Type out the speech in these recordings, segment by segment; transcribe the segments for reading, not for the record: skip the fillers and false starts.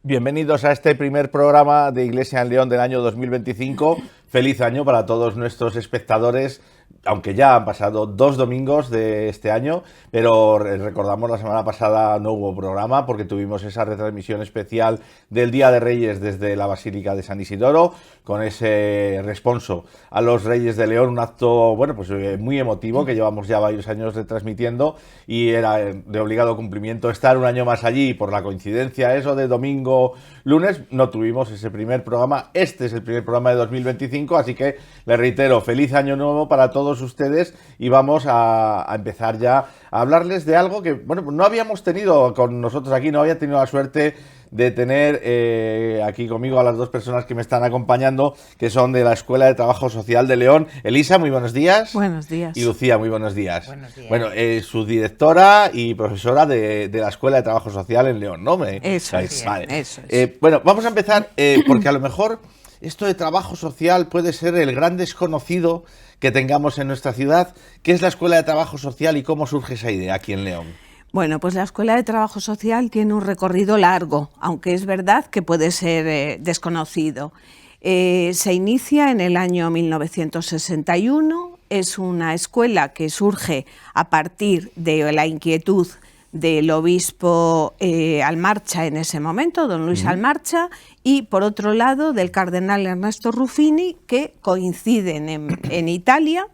Bienvenidos a este primer programa de Iglesia en León del año 2025. Feliz año para todos nuestros espectadores, aunque ya han pasado 2 domingos de este año, pero recordamos la semana pasada no hubo programa porque tuvimos esa retransmisión especial del Día de Reyes desde la Basílica de San Isidoro, con ese responso a los Reyes de León, un acto, bueno, pues muy emotivo que llevamos ya varios años retransmitiendo y era de obligado cumplimiento estar un año más allí. Por la coincidencia eso de domingo, lunes, no tuvimos ese primer programa. Este es el primer programa de 2025, así que les reitero, feliz año nuevo para todos ustedes y vamos a empezar ya a hablarles de algo que, bueno, pues no habíamos tenido con nosotros aquí, no había tenido la suerte de tener aquí conmigo a las dos personas que me están acompañando, que son de la Escuela de Trabajo Social de León. Elisa, muy buenos días. Buenos días. Y Lucía, muy buenos días. Buenos días. Bueno, subdirectora y profesora de la Escuela de Trabajo Social en León, ¿no? Eso es. Vale. Eso es. Bueno, vamos a empezar porque a lo mejor esto de trabajo social puede ser el gran desconocido que tengamos en nuestra ciudad. ¿Qué es la Escuela de Trabajo Social y cómo surge esa idea aquí en León? Bueno, pues la Escuela de Trabajo Social tiene un recorrido largo, aunque es verdad que puede ser desconocido. Se inicia en el año 1961, es una escuela que surge a partir de la inquietud del obispo Almarcha en ese momento, don Luis Almarcha, y por otro lado del cardenal Ernesto Ruffini, que coinciden en Italia.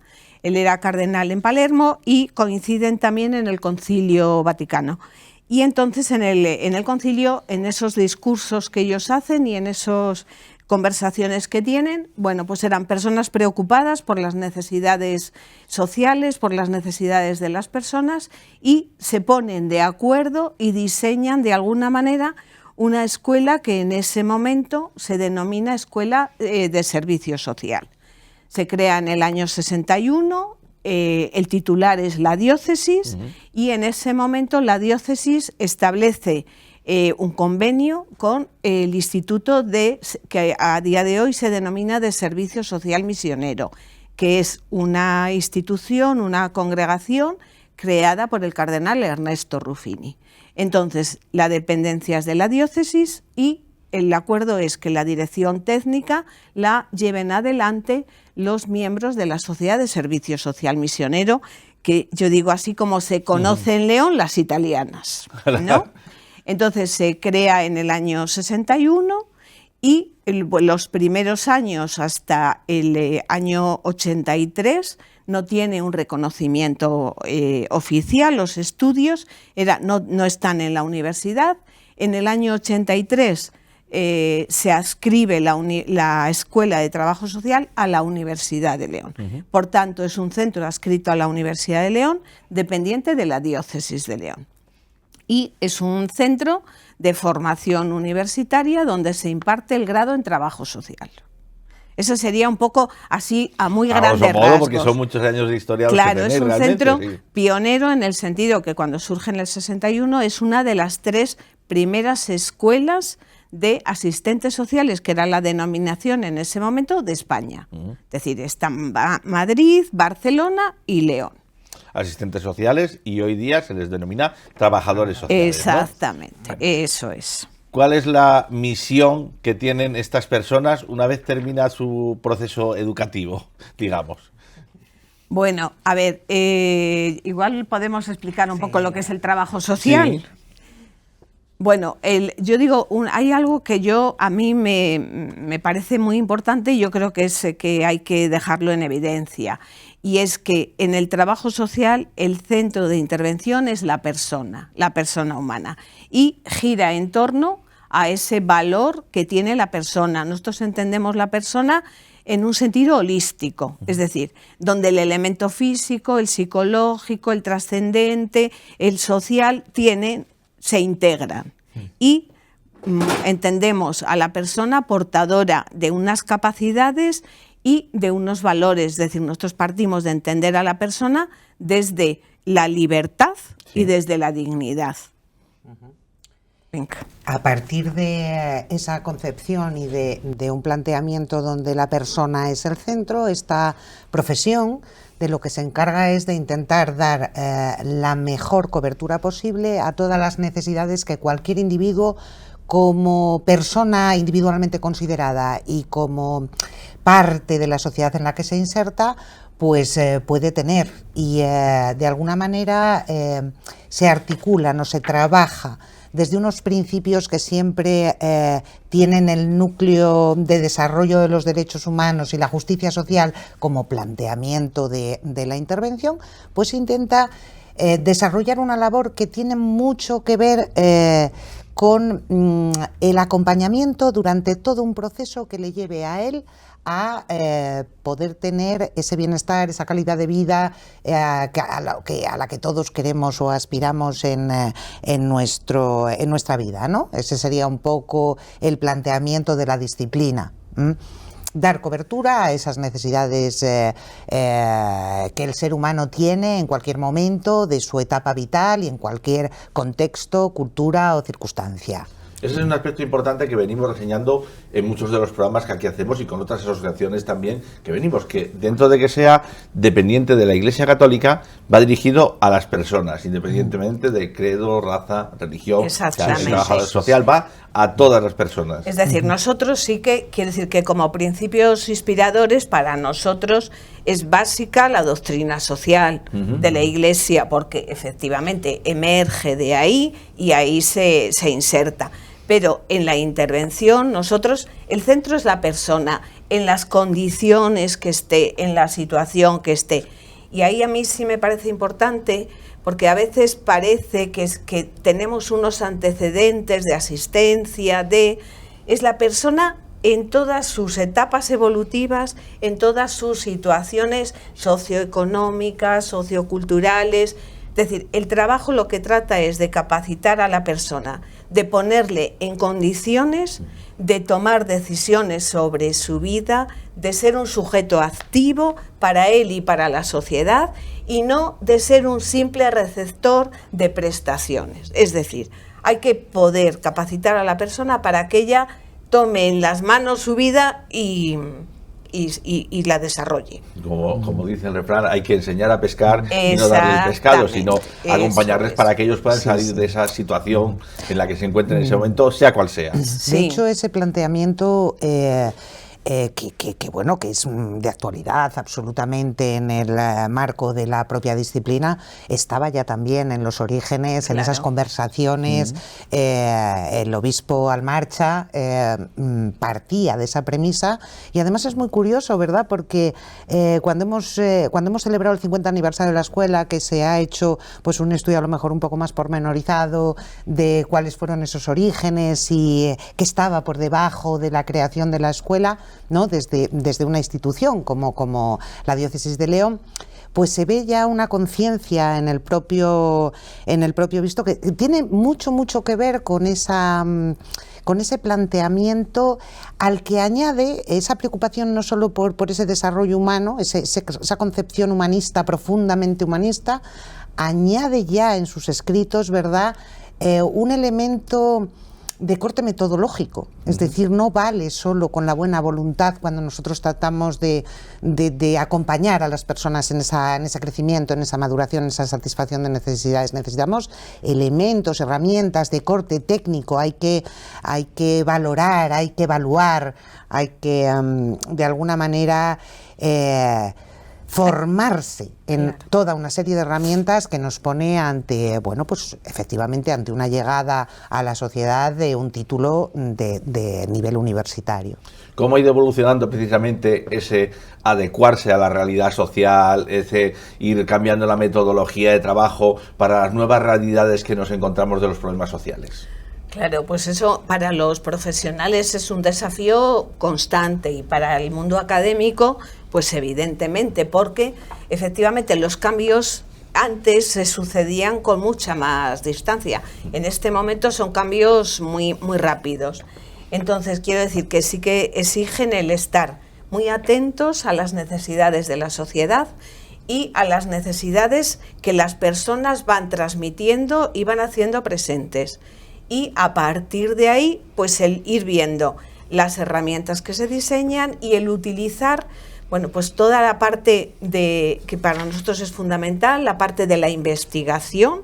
Él era cardenal en Palermo y coinciden también en el Concilio Vaticano. Y entonces en el concilio, en esos discursos que ellos hacen y en esas conversaciones que tienen, bueno, pues eran personas preocupadas por las necesidades sociales, por las necesidades de las personas, y se ponen de acuerdo y diseñan de alguna manera una escuela que en ese momento se denomina Escuela de Servicio Social. Se crea en el año 61, el titular es la diócesis, y en ese momento la diócesis establece un convenio con el instituto que a día de hoy se denomina de Servicio Social Misionero, que es una institución, una congregación creada por el cardenal Ernesto Ruffini. Entonces, la dependencia es de la diócesis y el acuerdo es que la dirección técnica la lleven adelante los miembros de la Sociedad de Servicio Social Misionero, que yo digo así como se conoce en León las italianas, ¿no? Entonces se crea en el año 61 y los primeros años hasta el año 83 no tiene un reconocimiento oficial, los estudios no están en la universidad. En el año 83 se adscribe la Escuela de Trabajo Social a la Universidad de León. Por tanto, es un centro adscrito a la Universidad de León, dependiente de la Diócesis de León. Y es un centro de formación universitaria donde se imparte el grado en Trabajo Social. Eso sería un poco así a muy grandes rasgos. Porque son muchos años de historia. Claro, es un centro pionero en el sentido que cuando surge en el 61 es una de las 3 primeras escuelas de asistentes sociales, que era la denominación en ese momento de España. Es decir, están Madrid, Barcelona y León. Asistentes sociales, y hoy día se les denomina trabajadores sociales. Exactamente, ¿no? eso es. ¿Cuál es la misión que tienen estas personas una vez termina su proceso educativo, digamos? Bueno, a ver, igual podemos explicar un poco lo que es el trabajo social. Sí. Bueno, yo digo, hay algo que a mí me parece muy importante y yo creo que hay que dejarlo en evidencia, y es que en el trabajo social el centro de intervención es la persona humana, y gira en torno a ese valor que tiene la persona. Nosotros entendemos la persona en un sentido holístico, es decir, donde el elemento físico, el psicológico, el trascendente, el social se integran y entendemos a la persona portadora de unas capacidades y de unos valores. Es decir, nosotros partimos de entender a la persona desde la libertad y desde la dignidad. Venga. A partir de esa concepción y de un planteamiento donde la persona es el centro, esta profesión de lo que se encarga es de intentar dar la mejor cobertura posible a todas las necesidades que cualquier individuo como persona individualmente considerada y como parte de la sociedad en la que se inserta, pues puede tener, y de alguna manera se articula, no se trabaja desde unos principios que siempre tienen el núcleo de desarrollo de los derechos humanos y la justicia social como planteamiento de la intervención, pues intenta desarrollar una labor que tiene mucho que ver con el acompañamiento durante todo un proceso que le lleve a él a poder tener ese bienestar, esa calidad de vida a la que todos queremos o aspiramos en nuestra vida, ¿no? Ese sería un poco el planteamiento de la disciplina. Dar cobertura a esas necesidades que el ser humano tiene en cualquier momento de su etapa vital y en cualquier contexto, cultura o circunstancia. Ese es un aspecto importante que venimos reseñando en muchos de los programas que aquí hacemos y con otras asociaciones también que venimos, que dentro de que sea dependiente de la Iglesia Católica, va dirigido a las personas, independientemente de credo, raza, religión. Exactamente. El trabajador social va a todas las personas. Es decir, nosotros sí que, quiere decir que como principios inspiradores para nosotros es básica la doctrina social de la Iglesia, porque efectivamente emerge de ahí y ahí se inserta. Pero en la intervención nosotros, el centro es la persona, en las condiciones que esté, en la situación que esté. Y ahí a mí sí me parece importante, porque a veces parece que tenemos unos antecedentes de asistencia, es la persona en todas sus etapas evolutivas, en todas sus situaciones socioeconómicas, socioculturales. Es decir, el trabajo lo que trata es de capacitar a la persona, de ponerle en condiciones de tomar decisiones sobre su vida, de ser un sujeto activo para él y para la sociedad, y no de ser un simple receptor de prestaciones. Es decir, hay que poder capacitar a la persona para que ella tome en las manos su vida y la desarrolle. Como dice el refrán, hay que enseñar a pescar y no darles pescado, sino acompañarles para que ellos puedan salir de esa situación en la que se encuentran en ese momento, sea cual sea. De hecho, ese planteamiento que es de actualidad absolutamente en el marco de la propia disciplina, estaba ya también en los orígenes, en esas conversaciones. El obispo Almarcha partía de esa premisa, y además es muy curioso, ¿verdad? Porque cuando hemos celebrado el 50 aniversario de la escuela, que se ha hecho pues un estudio a lo mejor un poco más pormenorizado de cuáles fueron esos orígenes y qué estaba por debajo de la creación de la escuela, ¿no? Desde una institución como la Diócesis de León, pues se ve ya una conciencia en el propio obispo que tiene mucho que ver con ese planteamiento, al que añade esa preocupación no solo por ese desarrollo humano, esa concepción humanista, profundamente humanista, añade ya en sus escritos, ¿verdad?, un elemento de corte metodológico. Es decir, no vale solo con la buena voluntad cuando nosotros tratamos de acompañar a las personas en ese crecimiento, en esa maduración, en esa satisfacción de necesidades. Necesitamos elementos, herramientas de corte técnico, hay que valorar, hay que evaluar, hay que de alguna manera formarse en toda una serie de herramientas que nos pone ante, pues efectivamente ante una llegada a la sociedad de un título de nivel universitario. ¿Cómo ha ido evolucionando precisamente ese adecuarse a la realidad social, ese ir cambiando la metodología de trabajo para las nuevas realidades que nos encontramos de los problemas sociales? Claro, pues eso para los profesionales es un desafío constante, y para el mundo académico, pues evidentemente, porque efectivamente los cambios antes se sucedían con mucha más distancia. En este momento son cambios muy rápidos. Entonces quiero decir que sí que exigen el estar muy atentos a las necesidades de la sociedad y a las necesidades que las personas van transmitiendo y van haciendo presentes. Y a partir de ahí, pues el ir viendo las herramientas que se diseñan y el utilizar, pues toda la parte que para nosotros es fundamental, la parte de la investigación,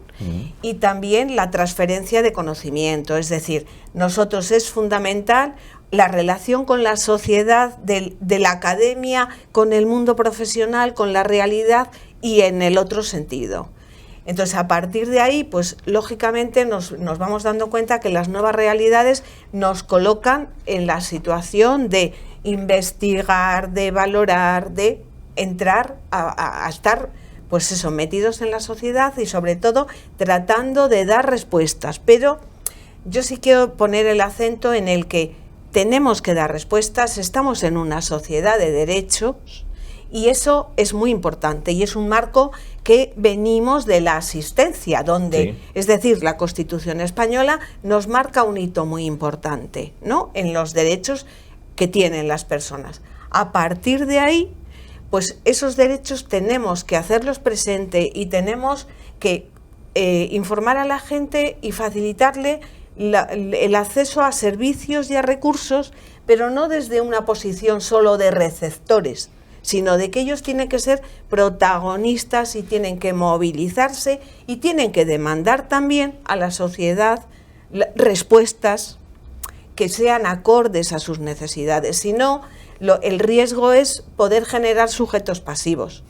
y también la transferencia de conocimiento. Es decir, nosotros es fundamental la relación con la sociedad, de la academia, con el mundo profesional, con la realidad y en el otro sentido. Entonces, a partir de ahí, pues lógicamente nos vamos dando cuenta que las nuevas realidades nos colocan en la situación de investigar, de valorar, de entrar a estar, pues eso, metidos en la sociedad y sobre todo tratando de dar respuestas. Pero yo sí quiero poner el acento en el que tenemos que dar respuestas, estamos en una sociedad de derechos y eso es muy importante y es un marco que venimos de la asistencia, donde, es decir, la Constitución española nos marca un hito muy importante, ¿no?, en los derechos que tienen las personas. A partir de ahí, pues esos derechos tenemos que hacerlos presente y tenemos que informar a la gente y facilitarle el acceso a servicios y a recursos, pero no desde una posición solo de receptores, sino de que ellos tienen que ser protagonistas y tienen que movilizarse y tienen que demandar también a la sociedad respuestas que sean acordes a sus necesidades. Si no, el riesgo es poder generar sujetos pasivos.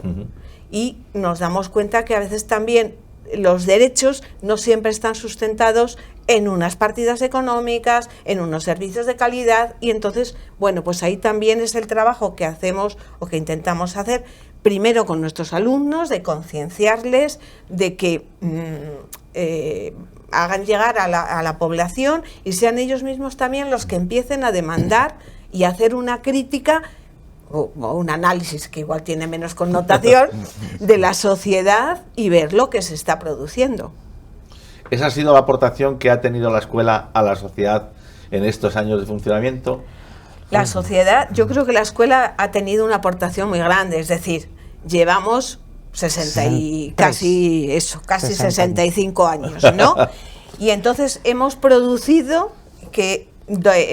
Y nos damos cuenta que a veces también los derechos no siempre están sustentados en unas partidas económicas, en unos servicios de calidad, y entonces, bueno, pues ahí también es el trabajo que hacemos o que intentamos hacer, primero con nuestros alumnos, de concienciarles, de que hagan llegar a la población y sean ellos mismos también los que empiecen a demandar y hacer una crítica o un análisis, que igual tiene menos connotación, de la sociedad y ver lo que se está produciendo. ¿Esa ha sido la aportación que ha tenido la escuela a la sociedad en estos años de funcionamiento? La sociedad, yo creo que la escuela ha tenido una aportación muy grande, es decir, llevamos 65 años, ¿no? Y entonces hemos producido que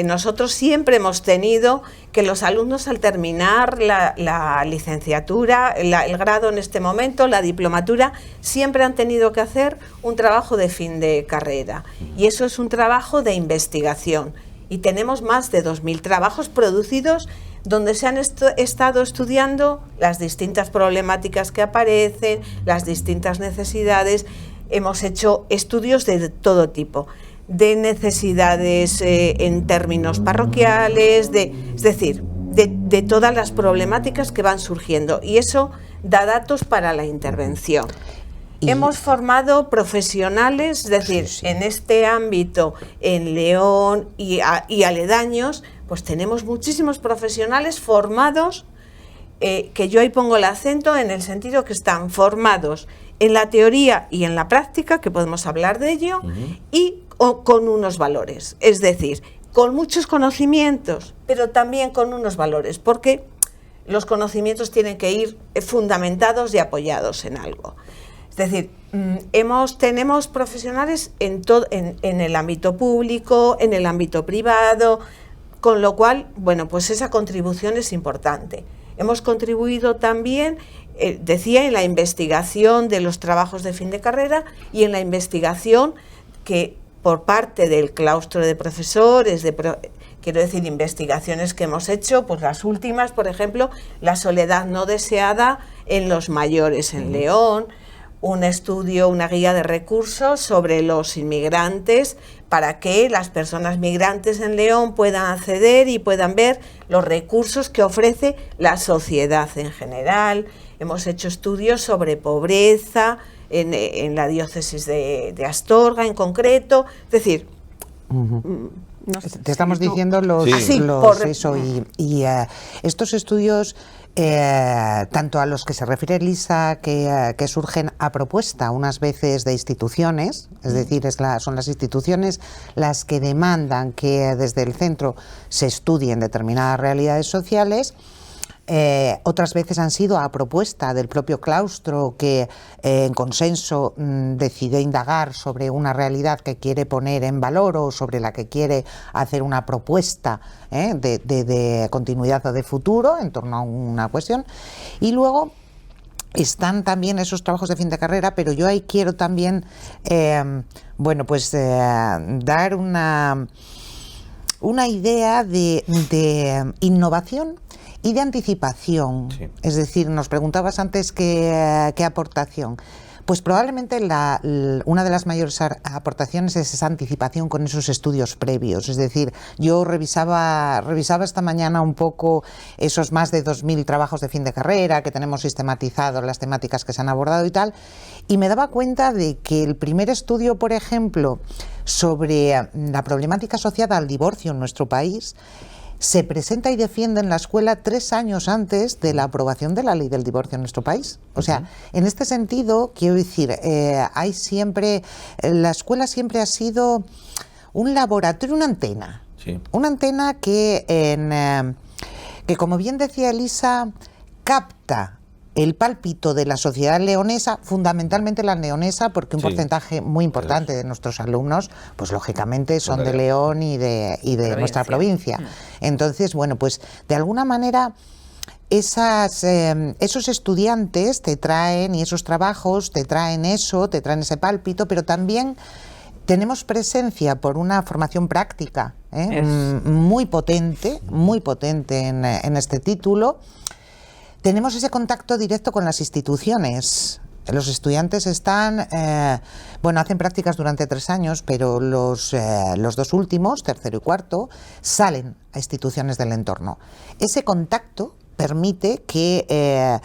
nosotros siempre hemos tenido que los alumnos, al terminar la licenciatura, el grado en este momento, la diplomatura, siempre han tenido que hacer un trabajo de fin de carrera. Y eso es un trabajo de investigación. Y tenemos más de 2000 trabajos producidos donde se han estado estudiando las distintas problemáticas que aparecen, las distintas necesidades. Hemos hecho estudios de todo tipo, de necesidades en términos parroquiales, es decir, de todas las problemáticas que van surgiendo, y eso da datos para la intervención. Hemos formado profesionales, es decir, en este ámbito, en León y aledaños, pues tenemos muchísimos profesionales formados, que yo ahí pongo el acento en el sentido que están formados en la teoría y en la práctica, que podemos hablar de ello, y con unos valores, es decir, con muchos conocimientos, pero también con unos valores, porque los conocimientos tienen que ir fundamentados y apoyados en algo. Es decir, tenemos profesionales en el ámbito público, en el ámbito privado, con lo cual, bueno, pues esa contribución es importante. Hemos contribuido también, decía, en la investigación de los trabajos de fin de carrera y en la investigación que por parte del claustro de profesores, quiero decir, investigaciones que hemos hecho, pues las últimas, por ejemplo, la soledad no deseada en los mayores en León, un estudio, una guía de recursos sobre los inmigrantes para que las personas migrantes en León puedan acceder y puedan ver los recursos que ofrece la sociedad en general. Hemos hecho estudios sobre pobreza en la diócesis de Astorga en concreto, es decir... No sé, te estamos diciendo estos estudios, tanto a los que se refiere Lisa, que surgen a propuesta unas veces de instituciones, es decir, son las instituciones las que demandan que desde el centro se estudien determinadas realidades sociales. Otras veces han sido a propuesta del propio claustro que en consenso decide indagar sobre una realidad que quiere poner en valor o sobre la que quiere hacer una propuesta de continuidad o de futuro en torno a una cuestión. Y luego están también esos trabajos de fin de carrera, pero yo ahí quiero también, dar una idea de innovación y de anticipación. Sí. Es decir, nos preguntabas antes qué aportación. Pues probablemente una de las mayores aportaciones es esa anticipación con esos estudios previos. Es decir, yo revisaba esta mañana un poco esos más de 2.000 trabajos de fin de carrera que tenemos sistematizados, las temáticas que se han abordado y tal, y me daba cuenta de que el primer estudio, por ejemplo, sobre la problemática asociada al divorcio en nuestro país, se presenta y defiende en la escuela 3 años antes de la aprobación de la ley del divorcio en nuestro país. O sea, en este sentido, quiero decir, hay siempre, la escuela siempre ha sido un laboratorio, una antena. Sí. Una antena que como bien decía Elisa, capta el pálpito de la sociedad leonesa, fundamentalmente la leonesa, porque un porcentaje muy importante de nuestros alumnos, pues lógicamente son de León y de nuestra provincia. Entonces, bueno, pues de alguna manera esos estudiantes te traen, y esos trabajos te traen ese pálpito, pero también tenemos presencia por una formación práctica muy potente en este título. Tenemos ese contacto directo con las instituciones. Los estudiantes están, hacen prácticas durante 3 años, pero los 2 últimos, tercero y cuarto, salen a instituciones del entorno. Ese contacto permite que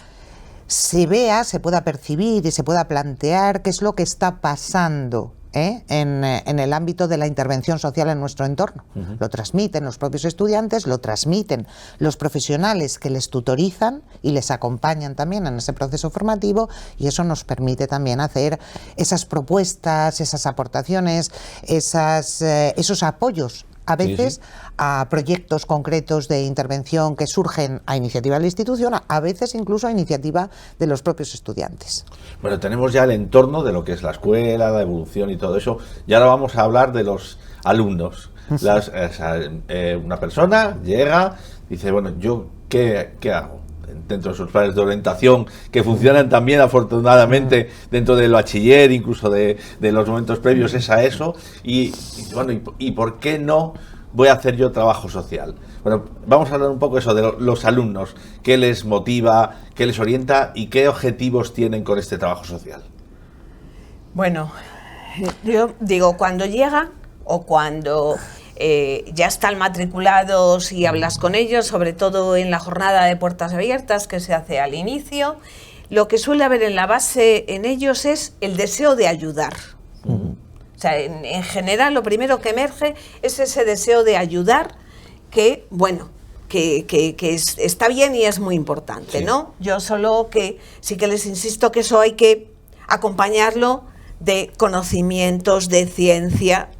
se vea, se pueda percibir y se pueda plantear qué es lo que está pasando en el ámbito de la intervención social en nuestro entorno. Lo transmiten los propios estudiantes, lo transmiten los profesionales que les tutorizan y les acompañan también en ese proceso formativo, y eso nos permite también hacer esas propuestas, esas aportaciones, esos apoyos a veces a proyectos concretos de intervención que surgen a iniciativa de la institución, a veces incluso a iniciativa de los propios estudiantes. Bueno, tenemos ya el entorno de lo que es la escuela, la evolución y todo eso, y ahora vamos a hablar de los alumnos. Una persona llega, dice, bueno, ¿yo qué hago? Dentro de sus planes de orientación, que funcionan también afortunadamente dentro del bachiller, incluso de los momentos previos es a eso, y bueno, ¿y por qué no voy a hacer yo trabajo social? Bueno, vamos a hablar un poco eso de los alumnos, qué les motiva, qué les orienta y qué objetivos tienen con este trabajo social. Bueno, yo digo, cuando llega o cuando ya están matriculados y hablas con ellos, sobre todo en la jornada de puertas abiertas que se hace al inicio, lo que suele haber en la base en ellos es el deseo de ayudar. O sea, en general lo primero que emerge es ese deseo de ayudar que, bueno, que está bien y es muy importante, ¿no? Yo solo que sí que les insisto que eso hay que acompañarlo de conocimientos, de ciencia,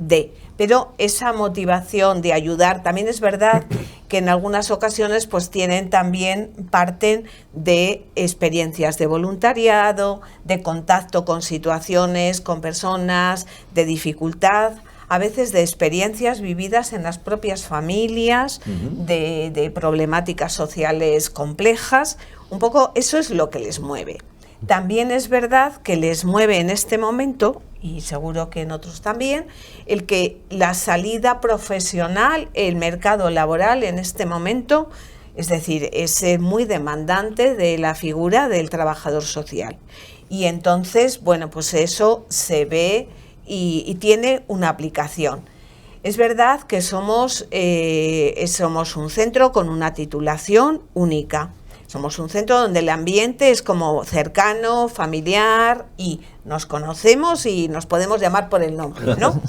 pero esa motivación de ayudar, también es verdad que en algunas ocasiones pues parten de experiencias de voluntariado, de contacto con situaciones, con personas, de dificultad, a veces de experiencias vividas en las propias familias, de problemáticas sociales complejas. Un poco eso es lo que les mueve. También es verdad que les mueve en este momento, y seguro que en otros también, el que la salida profesional, el mercado laboral en este momento, es decir, es muy demandante de la figura del trabajador social. Y entonces, bueno, pues eso se ve y tiene una aplicación. Es verdad que somos un centro con una titulación única. Somos un centro donde el ambiente es como cercano, familiar, y nos conocemos y nos podemos llamar por el nombre, ¿no?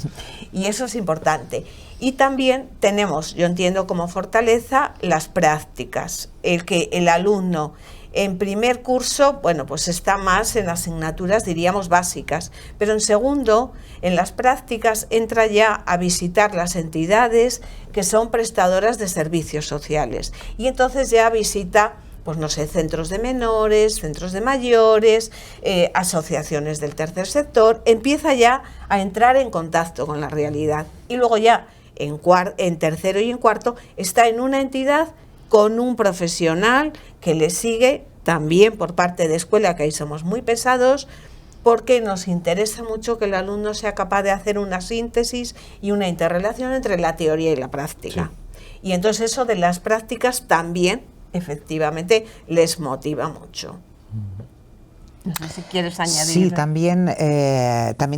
Y eso es importante. Y también tenemos, yo entiendo como fortaleza, las prácticas. El que el alumno en primer curso, bueno, pues está más en asignaturas, diríamos, básicas, pero en segundo, en las prácticas, entra ya a visitar las entidades que son prestadoras de servicios sociales. Y entonces ya visita, pues no sé, centros de menores, centros de mayores, asociaciones del tercer sector, empieza ya a entrar en contacto con la realidad. Y luego ya en tercero y en cuarto está en una entidad con un profesional que le sigue también por parte de escuela, que ahí somos muy pesados, porque nos interesa mucho que el alumno sea capaz de hacer una síntesis y una interrelación entre la teoría y la práctica. Sí. Y entonces eso de las prácticas también, efectivamente, les motiva mucho. No sé si quieres añadir. Sí, también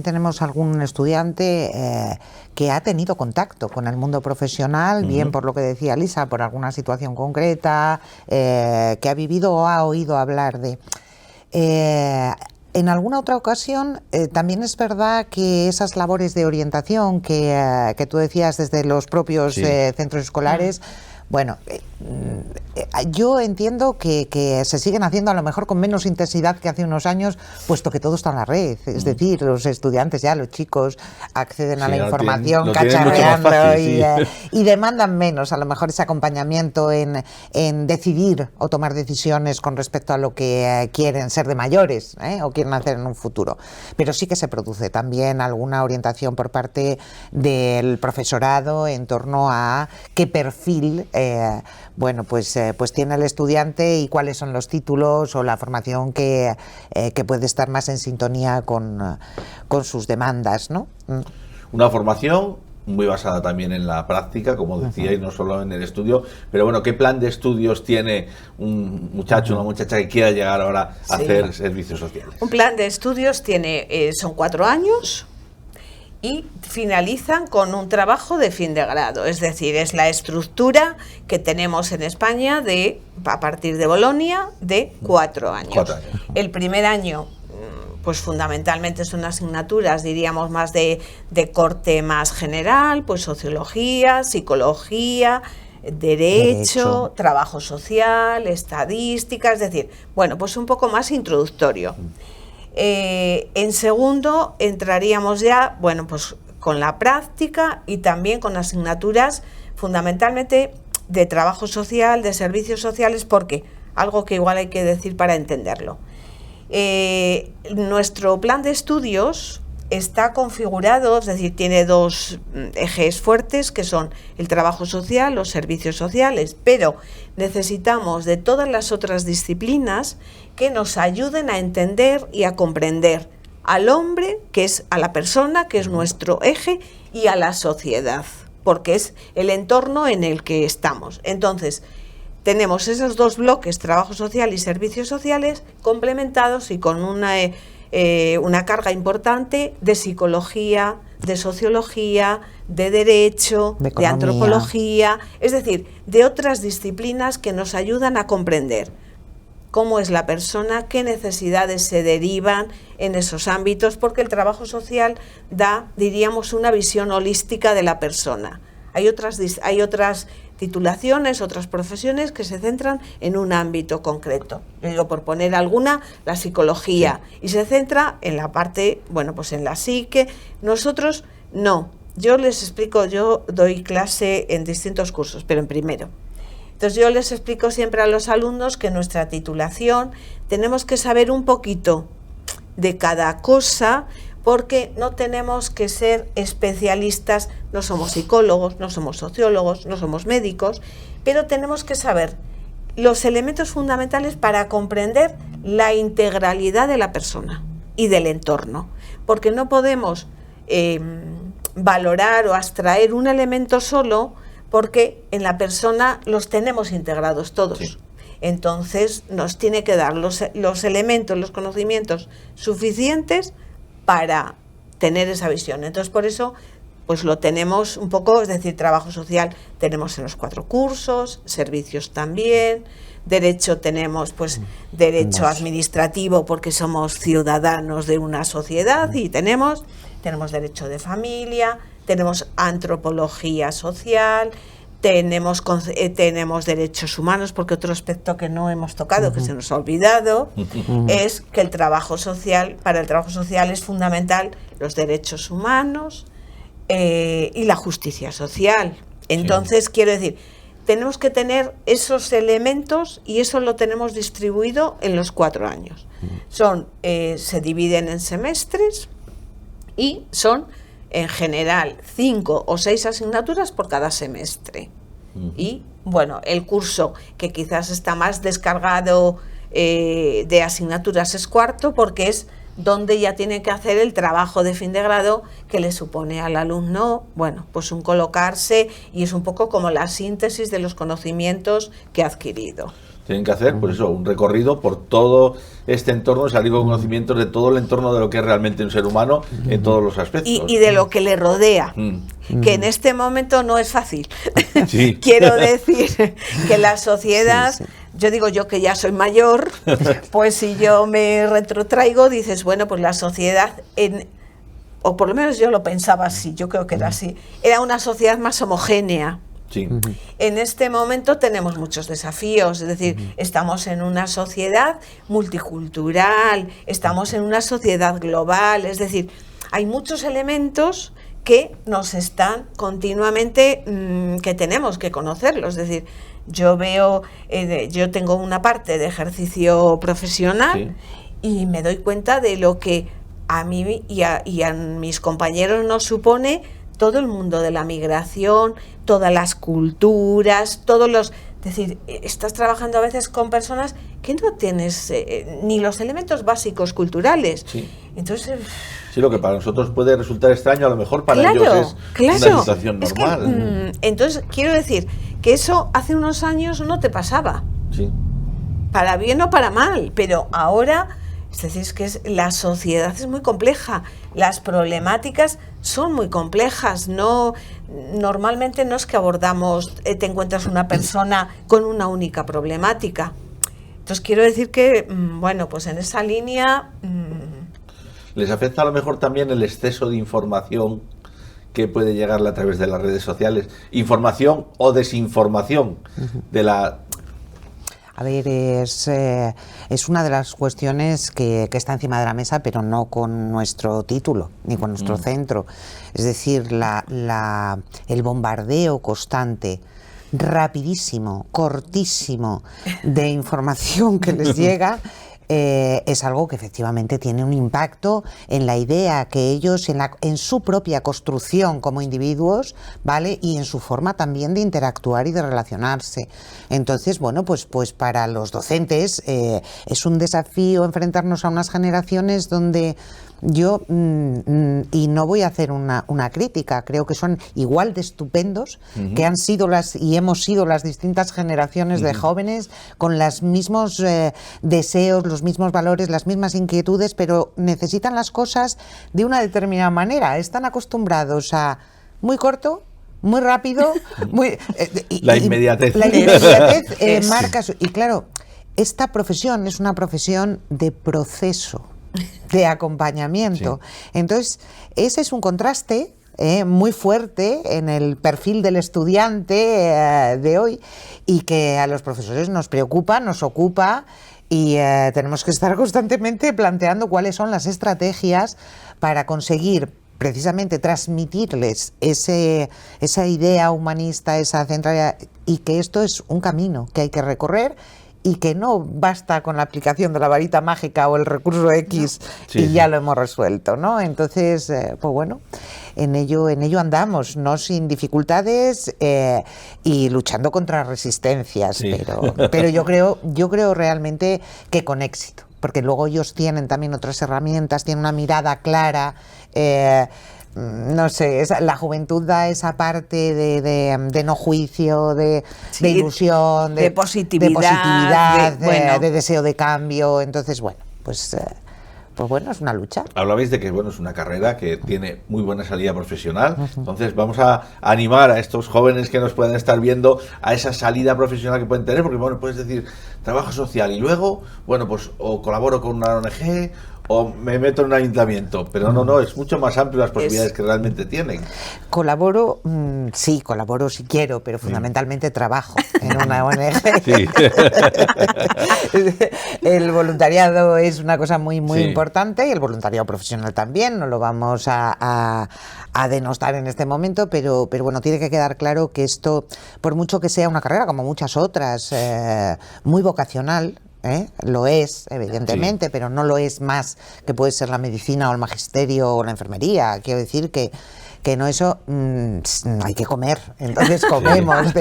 tenemos algún estudiante que ha tenido contacto con el mundo profesional, bien por lo que decía Lisa, por alguna situación concreta, que ha vivido o ha oído hablar de... En alguna otra ocasión también es verdad que esas labores de orientación que tú decías desde los propios centros escolares, bueno, yo entiendo que se siguen haciendo a lo mejor con menos intensidad que hace unos años, puesto que todo está en la red. Es decir, los estudiantes ya, los chicos, acceden a la información cacharreando y demandan menos a lo mejor ese acompañamiento en decidir o tomar decisiones con respecto a lo que quieren ser de mayores o quieren hacer en un futuro. Pero sí que se produce también alguna orientación por parte del profesorado en torno a qué perfil pues tiene el estudiante y cuáles son los títulos o la formación que puede estar más en sintonía con sus demandas, ¿no? Una formación muy basada también en la práctica, como decía, y no solo en el estudio. Pero bueno, ¿qué plan de estudios tiene un muchacho, una muchacha que quiera llegar ahora a hacer servicios sociales? Un plan de estudios son 4 años. Y finalizan con un trabajo de fin de grado, es decir, es la estructura que tenemos en España a partir de Bolonia de 4 años. 4 años. El primer año, pues fundamentalmente son asignaturas, diríamos, más de corte más general, pues sociología, psicología, derecho, trabajo social, estadística, es decir, bueno, pues un poco más introductorio. En segundo entraríamos ya, bueno, pues con la práctica y también con asignaturas fundamentalmente de trabajo social, de servicios sociales, porque algo que igual hay que decir para entenderlo. Nuestro plan de estudios está configurado, es decir, tiene 2 ejes fuertes que son el trabajo social, los servicios sociales, pero necesitamos de todas las otras disciplinas que nos ayuden a entender y a comprender al hombre, que es a la persona, que es nuestro eje, y a la sociedad, porque es el entorno en el que estamos. Entonces, tenemos esos 2 bloques, trabajo social y servicios sociales, complementados y con una carga importante de psicología, de sociología, de derecho, de antropología, es decir, de otras disciplinas que nos ayudan a comprender cómo es la persona, qué necesidades se derivan en esos ámbitos, porque el trabajo social da, diríamos, una visión holística de la persona. Hay otras titulaciones, otras profesiones que se centran en un ámbito concreto. Yo digo, por poner alguna, la psicología, y se centra en la parte, bueno, pues en la psique. Nosotros no. Yo les explico, yo doy clase en distintos cursos, pero en primero. Entonces yo les explico siempre a los alumnos que en nuestra titulación tenemos que saber un poquito de cada cosa, porque no tenemos que ser especialistas, no somos psicólogos, no somos sociólogos, no somos médicos, pero tenemos que saber los elementos fundamentales para comprender la integralidad de la persona y del entorno, porque no podemos valorar o abstraer un elemento solo, porque en la persona los tenemos integrados todos. Sí. Entonces nos tiene que dar los elementos, los conocimientos suficientes para tener esa visión. Entonces por eso pues lo tenemos un poco, es decir, trabajo social tenemos en los 4 cursos, servicios también, derecho tenemos pues derecho administrativo porque somos ciudadanos de una sociedad y tenemos derecho de familia, tenemos antropología social, tenemos derechos humanos, porque otro aspecto que no hemos tocado, que se nos ha olvidado, es que el trabajo social, para el trabajo social es fundamental los derechos humanos y la justicia social. Entonces, quiero decir, tenemos que tener esos elementos y eso lo tenemos distribuido en los 4 años. Se dividen en semestres y son en general 5 o 6 asignaturas por cada semestre. Y bueno, el curso que quizás está más descargado de asignaturas es cuarto, porque es donde ya tiene que hacer el trabajo de fin de grado que le supone al alumno, bueno, pues un colocarse, y es un poco como la síntesis de los conocimientos que ha adquirido. Tienen que hacer, pues eso, un recorrido por todo este entorno, salir con conocimientos de todo el entorno de lo que es realmente un ser humano en todos los aspectos. Y de lo que le rodea, que en este momento no es fácil. Sí. Quiero decir que la sociedad, yo digo yo que ya soy mayor, pues si yo me retrotraigo, dices, bueno, pues la sociedad, o por lo menos yo lo pensaba así, yo creo que era así, era una sociedad más homogénea. Sí. En este momento tenemos muchos desafíos, es decir, estamos en una sociedad multicultural, estamos en una sociedad global, es decir, hay muchos elementos que nos están continuamente, que tenemos que conocerlos, es decir, yo veo, yo tengo una parte de ejercicio profesional y me doy cuenta de lo que a mí y a mis compañeros nos supone todo el mundo de la migración, todas las culturas, todos los... Es decir, estás trabajando a veces con personas que no tienes ni los elementos básicos culturales. Sí. Entonces... Sí, lo que para nosotros puede resultar extraño, a lo mejor para ellos es una situación normal. Entonces, quiero decir que eso hace unos años no te pasaba. Sí. Para bien o para mal, pero ahora... Es decir, es que la sociedad es muy compleja, las problemáticas son muy complejas, normalmente no es que abordamos, te encuentras una persona con una única problemática. Entonces quiero decir que, bueno, pues en esa línea... ¿Les afecta a lo mejor también el exceso de información que puede llegarle a través de las redes sociales? Información o desinformación de la... A ver, es una de las cuestiones que está encima de la mesa, pero no con nuestro título, ni con nuestro centro. Es decir, el bombardeo constante, rapidísimo, cortísimo, de información que les llega, es algo que efectivamente tiene un impacto en la idea que ellos, en su propia construcción como individuos, ¿vale? Y en su forma también de interactuar y de relacionarse. Entonces, bueno, pues para los docentes es un desafío enfrentarnos a unas generaciones donde yo, y no voy a hacer una crítica, creo que son igual de estupendos que han sido y hemos sido las distintas generaciones de jóvenes, con los mismos deseos, los mismos valores, las mismas inquietudes, pero necesitan las cosas de una determinada manera. Están acostumbrados a muy corto, muy rápido, la inmediatez. La inmediatez marca y claro, esta profesión es una profesión de proceso, de acompañamiento. Sí. Entonces, ese es un contraste muy fuerte en el perfil del estudiante de hoy, y que a los profesores nos preocupa, nos ocupa, y tenemos que estar constantemente planteando cuáles son las estrategias para conseguir precisamente transmitirles esa idea humanista, esa centralidad, y que esto es un camino que hay que recorrer, y que no basta con la aplicación de la varita mágica o el recurso X ya lo hemos resuelto, ¿no? Entonces, pues bueno, en ello andamos, no sin dificultades y luchando contra resistencias, pero yo creo realmente que con éxito, porque luego ellos tienen también otras herramientas, tienen una mirada clara. No sé, la juventud da esa parte de no juicio, de ilusión, de positividad, de deseo de cambio. Entonces, bueno, pues bueno, es una lucha. Hablabais de que bueno, es una carrera que tiene muy buena salida profesional. Entonces vamos a animar a estos jóvenes que nos pueden estar viendo a esa salida profesional que pueden tener, porque bueno, puedes decir trabajo social y luego, bueno, pues o colaboro con una ONG o me meto en un ayuntamiento, pero no, es mucho más amplio las posibilidades que realmente tienen. Colaboro, sí quiero, pero fundamentalmente trabajo en una ONG. Sí. El voluntariado es una cosa muy importante, y el voluntariado profesional también, no lo vamos a denostar en este momento, pero bueno, tiene que quedar claro que esto, por mucho que sea una carrera como muchas otras, muy vocacional, lo es, evidentemente, pero no lo es más que puede ser la medicina o el magisterio o la enfermería. Quiero decir que que no eso, hay que comer, entonces comemos.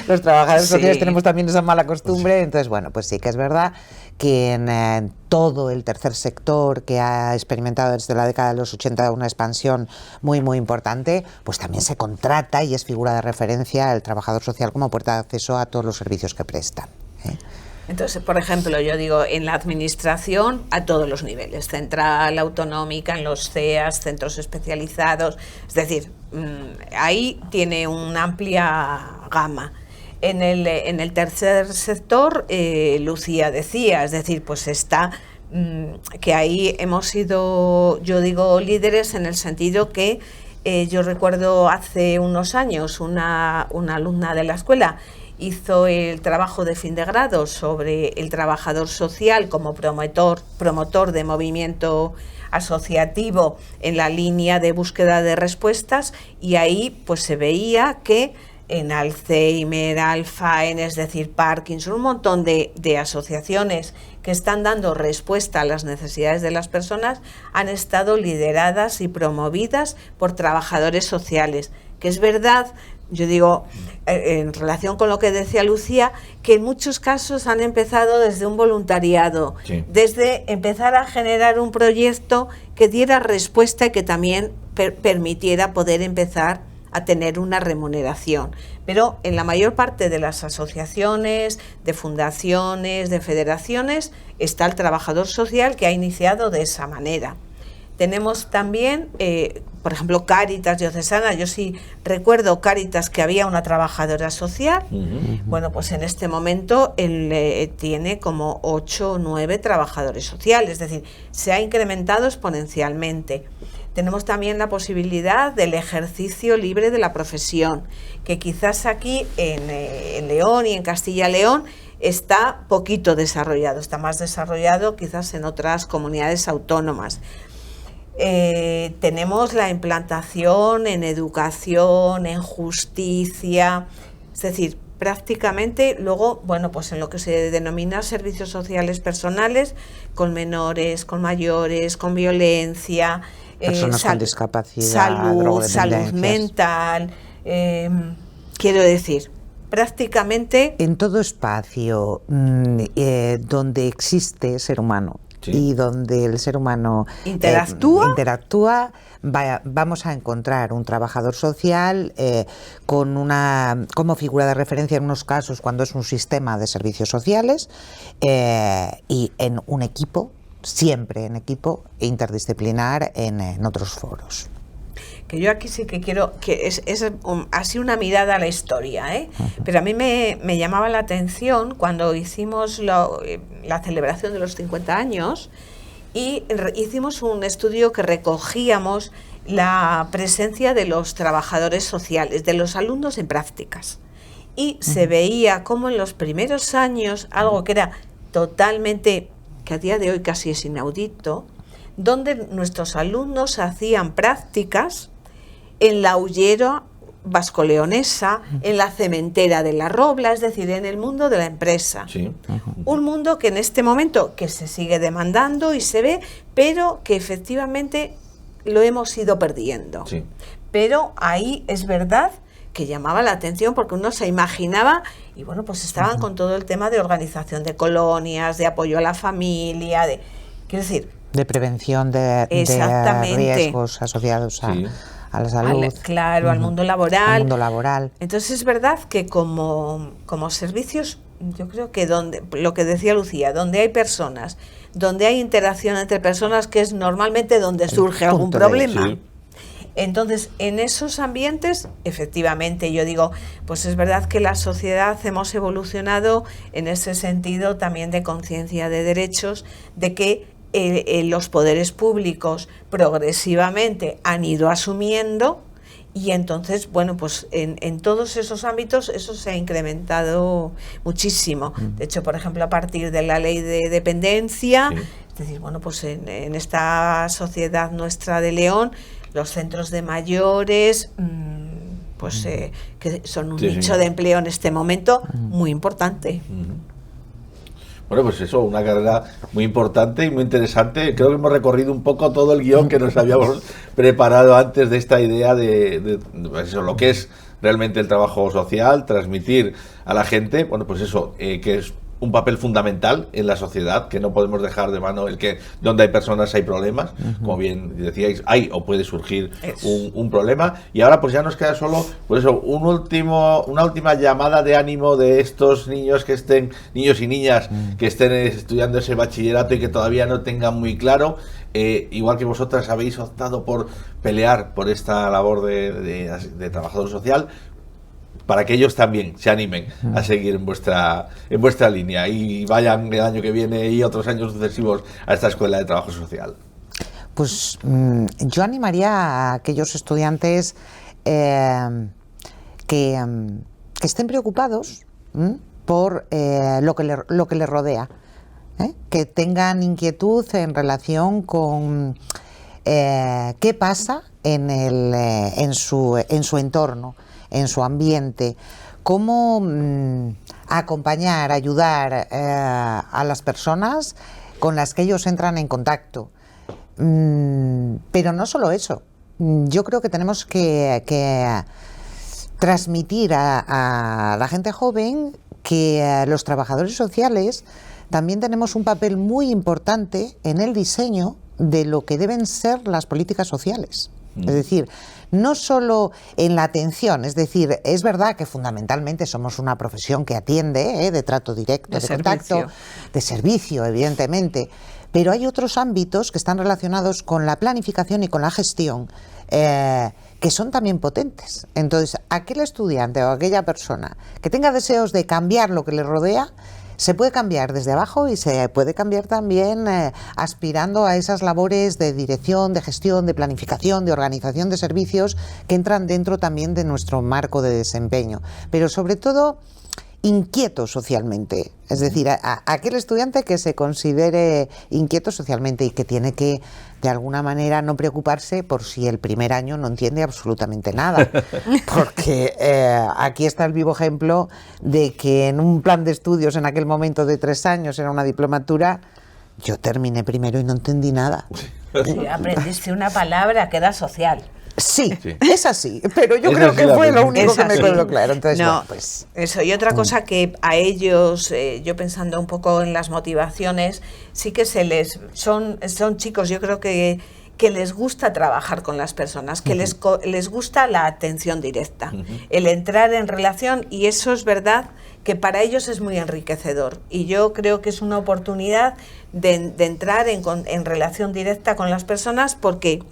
Los trabajadores sociales tenemos también esa mala costumbre, entonces bueno, pues sí que es verdad que en todo el tercer sector, que ha experimentado desde la década de los 80 una expansión muy muy importante, pues también se contrata y es figura de referencia el trabajador social como puerta de acceso a todos los servicios que prestan. Entonces, por ejemplo, yo digo, en la administración a todos los niveles, central, autonómica, en los CEAS, centros especializados, es decir, ahí tiene una amplia gama. En el tercer sector, Lucía decía, es decir, pues está que ahí hemos sido, yo digo, líderes en el sentido que yo recuerdo hace unos años una alumna de la escuela hizo el trabajo de fin de grado sobre el trabajador social como promotor de movimiento asociativo en la línea de búsqueda de respuestas, y ahí pues se veía que en Alzheimer, Alzheimer, es decir, Parkinson, un montón de asociaciones que están dando respuesta a las necesidades de las personas han estado lideradas y promovidas por trabajadores sociales, que es verdad. Yo digo, en relación con lo que decía Lucía, que en muchos casos han empezado desde un voluntariado, desde empezar a generar un proyecto que diera respuesta y que también permitiera poder empezar a tener una remuneración. Pero en la mayor parte de las asociaciones, de fundaciones, de federaciones, está el trabajador social que ha iniciado de esa manera. Tenemos también, por ejemplo, Cáritas Diocesana. Yo sí recuerdo Cáritas que había una trabajadora social. Bueno, pues en este momento él tiene como 8 o 9 trabajadores sociales, es decir, se ha incrementado exponencialmente. Tenemos también la posibilidad del ejercicio libre de la profesión, que quizás aquí en León y en Castilla y León está poquito desarrollado, está más desarrollado quizás en otras comunidades autónomas. Tenemos la implantación en educación, en justicia, es decir, prácticamente luego, bueno, pues en lo que se denomina servicios sociales personales, con menores, con mayores, con violencia, personas con discapacidad, salud mental, quiero decir, prácticamente en todo espacio donde existe ser humano. Sí. Y donde el ser humano interactúa, vamos a encontrar un trabajador social como figura de referencia en unos casos cuando es un sistema de servicios sociales y en un equipo, siempre en equipo interdisciplinar en otros foros. Que yo aquí sí que quiero, que es así una mirada a la historia, ¿eh? Pero a mí me llamaba la atención cuando hicimos la celebración de los 50 años y hicimos un estudio que recogíamos la presencia de los trabajadores sociales, de los alumnos en prácticas. Y se veía como en los primeros años, algo que era totalmente, que a día de hoy casi es inaudito, donde nuestros alumnos hacían prácticas en la Hullera vasco-leonesa, en la cementera de La Robla, es decir, en el mundo de la empresa. Sí. Un mundo que en este momento que se sigue demandando y se ve, pero que efectivamente lo hemos ido perdiendo. Sí. Pero ahí es verdad que llamaba la atención porque uno se imaginaba, y bueno, pues estaban con todo el tema de organización de colonias, de apoyo a la familia, quiero decir, de prevención de riesgos asociados a la salud. Al mundo laboral. Al mundo laboral. Entonces es verdad que como servicios, yo creo que lo que decía Lucía, donde hay personas, donde hay interacción entre personas, que es normalmente donde surge algún problema. Sí. Entonces, en esos ambientes, efectivamente, yo digo, pues es verdad que la sociedad hemos evolucionado en ese sentido también de conciencia de derechos, de que los poderes públicos progresivamente han ido asumiendo, y entonces, bueno, pues en todos esos ámbitos eso se ha incrementado muchísimo. De hecho, por ejemplo, a partir de la ley de dependencia, es decir, bueno, pues en esta sociedad nuestra de León, los centros de mayores, pues que son un nicho de empleo en este momento muy importante. Bueno, pues eso, una carrera muy importante y muy interesante. Creo que hemos recorrido un poco todo el guión que nos habíamos preparado antes de esta idea de pues eso, lo que es realmente el trabajo social, transmitir a la gente, bueno, pues eso, que es un papel fundamental en la sociedad, que no podemos dejar de mano el que donde hay personas hay problemas, como bien decíais, hay o puede surgir un problema. Y ahora pues ya nos queda solo, pues eso, una última llamada de ánimo de estos niños niños y niñas que estén estudiando ese bachillerato y que todavía no tengan muy claro, igual que vosotras habéis optado por pelear por esta labor de trabajador social, para que ellos también se animen a seguir en vuestra línea y vayan el año que viene y otros años sucesivos a esta escuela de trabajo social. Pues yo animaría a aquellos estudiantes que estén preocupados por lo que les rodea, que tengan inquietud en relación con qué pasa en su entorno, en su ambiente, cómo acompañar, ayudar a las personas con las que ellos entran en contacto. Pero no solo eso, yo creo que tenemos que transmitir a la gente joven que los trabajadores sociales también tenemos un papel muy importante en el diseño de lo que deben ser las políticas sociales. Es decir, no solo en la atención, es decir, es verdad que fundamentalmente somos una profesión que atiende, de trato directo, de contacto, de servicio, evidentemente, pero hay otros ámbitos que están relacionados con la planificación y con la gestión que son también potentes. Entonces, aquel estudiante o aquella persona que tenga deseos de cambiar lo que le rodea, se puede cambiar desde abajo y se puede cambiar también aspirando a esas labores de dirección, de gestión, de planificación, de organización de servicios que entran dentro también de nuestro marco de desempeño. Pero sobre todo, inquieto socialmente. Es decir, aquel estudiante que se considere inquieto socialmente y que tiene que, de alguna manera, no preocuparse por si el primer año no entiende absolutamente nada. Porque aquí está el vivo ejemplo de que en un plan de estudios en aquel momento de 3 años, era una diplomatura, yo terminé primero y no entendí nada. Sí, aprendiste una palabra que era social. Sí, es así, pero yo creo que fue lo único que me quedó claro. Entonces, no, bueno, pues eso. Y otra cosa que a ellos, yo pensando un poco en las motivaciones, sí que son chicos, yo creo que les gusta trabajar con las personas, que les gusta la atención directa, el entrar en relación, y eso es verdad que para ellos es muy enriquecedor. Y yo creo que es una oportunidad de entrar en relación directa con las personas porque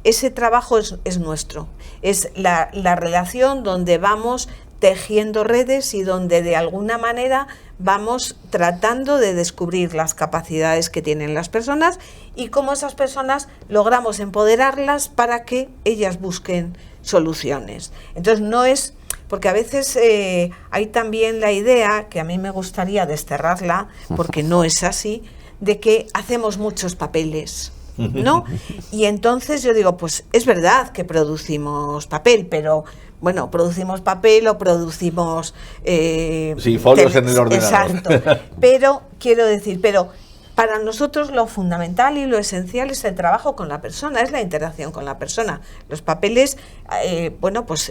ese trabajo es nuestro, es la relación donde vamos tejiendo redes y donde de alguna manera vamos tratando de descubrir las capacidades que tienen las personas y cómo esas personas logramos empoderarlas para que ellas busquen soluciones. Entonces no es, porque a veces hay también la idea, que a mí me gustaría desterrarla, porque no es así, de que hacemos muchos papeles, ¿no? Y entonces yo digo, pues es verdad que producimos papel, pero bueno, producimos papel o producimos folios en el ordenador. Exacto. Pero quiero decir, para nosotros lo fundamental y lo esencial es el trabajo con la persona, es la interacción con la persona. Los papeles,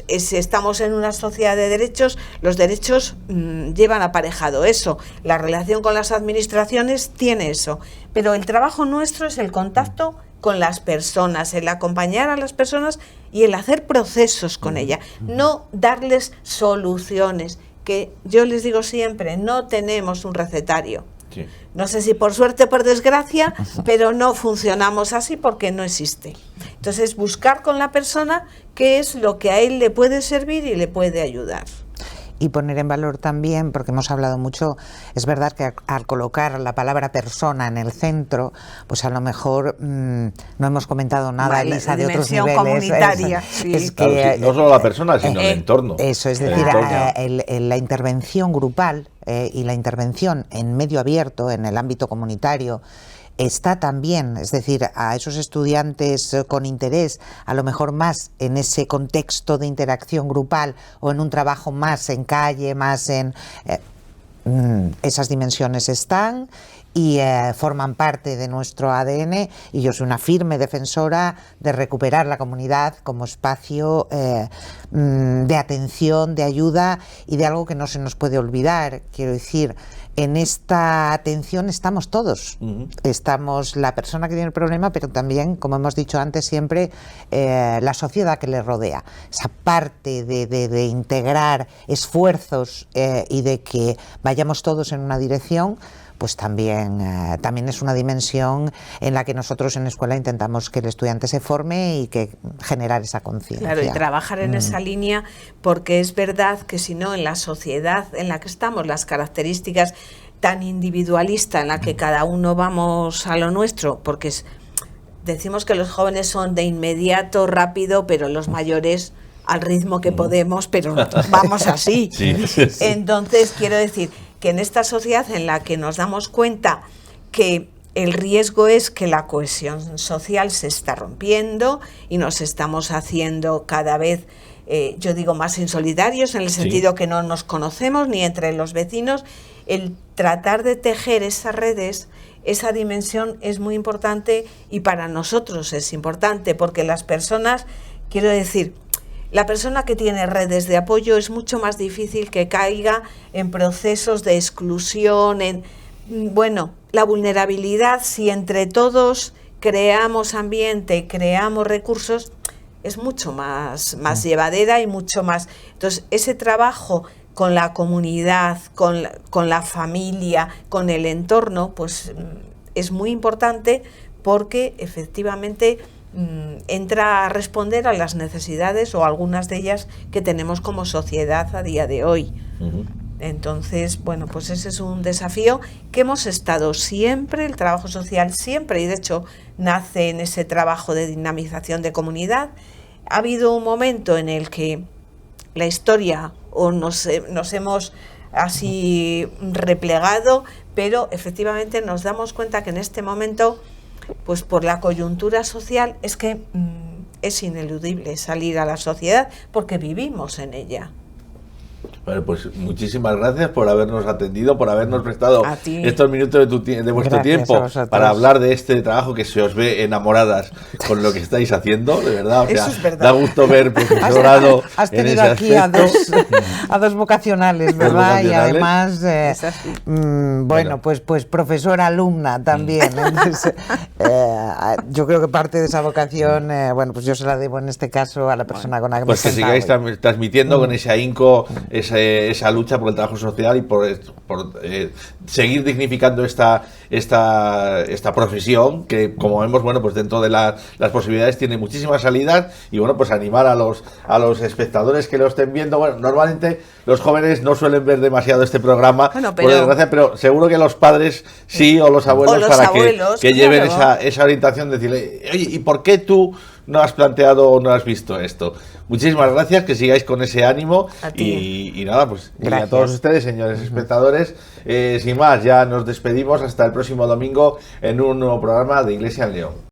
estamos en una sociedad de derechos, los derechos llevan aparejado eso, la relación con las administraciones tiene eso, pero el trabajo nuestro es el contacto con las personas, el acompañar a las personas y el hacer procesos con ellas, no darles soluciones, que yo les digo siempre, no tenemos un recetario. Sí. No sé si por suerte o por desgracia, pero no funcionamos así porque no existe. Entonces, buscar con la persona qué es lo que a él le puede servir y le puede ayudar. Y poner en valor también, porque hemos hablado mucho, es verdad que al colocar la palabra persona en el centro, pues a lo mejor no hemos comentado nada, Elisa, de otros niveles. Comunitaria. Sí. Es que, no solo la persona, sino el entorno. Eso, es decir, la intervención grupal y la intervención en medio abierto, en el ámbito comunitario, está también, es decir, a esos estudiantes con interés, a lo mejor más en ese contexto de interacción grupal o en un trabajo más en calle, más en... esas dimensiones están y forman parte de nuestro ADN, y yo soy una firme defensora de recuperar la comunidad como espacio de atención, de ayuda y de algo que no se nos puede olvidar. Quiero decir, en esta atención estamos todos. Estamos la persona que tiene el problema, pero también, como hemos dicho antes, siempre la sociedad que le rodea. Esa parte de integrar esfuerzos y de que vayamos todos en una dirección, pues también es una dimensión en la que nosotros en la escuela intentamos que el estudiante se forme y que generar esa conciencia. Claro, y trabajar en esa línea, porque es verdad que si no, en la sociedad en la que estamos, las características tan individualista en la que cada uno vamos a lo nuestro, porque decimos que los jóvenes son de inmediato, rápido, pero los mayores al ritmo que podemos, pero vamos así. Sí. Entonces, quiero decir que en esta sociedad en la que nos damos cuenta que el riesgo es que la cohesión social se está rompiendo y nos estamos haciendo cada vez, yo digo, más insolidarios, en el sentido que no nos conocemos ni entre los vecinos. El tratar de tejer esas redes, esa dimensión es muy importante, y para nosotros es importante porque las personas, quiero decir, la persona que tiene redes de apoyo es mucho más difícil que caiga en procesos de exclusión, la vulnerabilidad. Si entre todos creamos ambiente, creamos recursos, es mucho más llevadera y mucho más. Entonces, ese trabajo con la comunidad, con la familia, con el entorno, pues es muy importante, porque efectivamente entra a responder a las necesidades, o algunas de ellas, que tenemos como sociedad a día de hoy. Entonces, bueno, pues ese es un desafío que hemos estado siempre, el trabajo social siempre, y de hecho nace en ese trabajo de dinamización de comunidad. Ha habido un momento en el que la historia nos hemos así replegado, pero efectivamente nos damos cuenta que en este momento, pues por la coyuntura social, es que es ineludible salir a la sociedad porque vivimos en ella. Bueno, pues muchísimas gracias por habernos atendido, por habernos prestado estos minutos de vuestro tiempo para hablar de este trabajo que se os ve enamoradas con lo que estáis haciendo, de verdad. O sea, eso es verdad. Da gusto ver profesorado. Has tenido aquí a dos vocacionales, ¿verdad? Y además, pues profesora alumna también. Entonces, yo creo que parte de esa vocación, pues yo se la debo en este caso a la persona con la que me he sentado. Pues que sigáis transmitiendo con ese ahínco esa lucha por el trabajo social y por seguir dignificando esta profesión, que, como vemos, pues dentro de las posibilidades tiene muchísimas salidas. Y pues animar a los espectadores que lo estén viendo. Bueno, normalmente los jóvenes no suelen ver demasiado este programa, por desgracia, pero seguro que los padres sí, o los abuelos, que lleven esa orientación de decirle: oye, ¿y por qué tú no has planteado o no has visto esto? Muchísimas gracias, que sigáis con ese ánimo. Y nada, pues y a todos ustedes, señores espectadores, sin más, ya nos despedimos hasta el próximo domingo en un nuevo programa de Iglesia en León.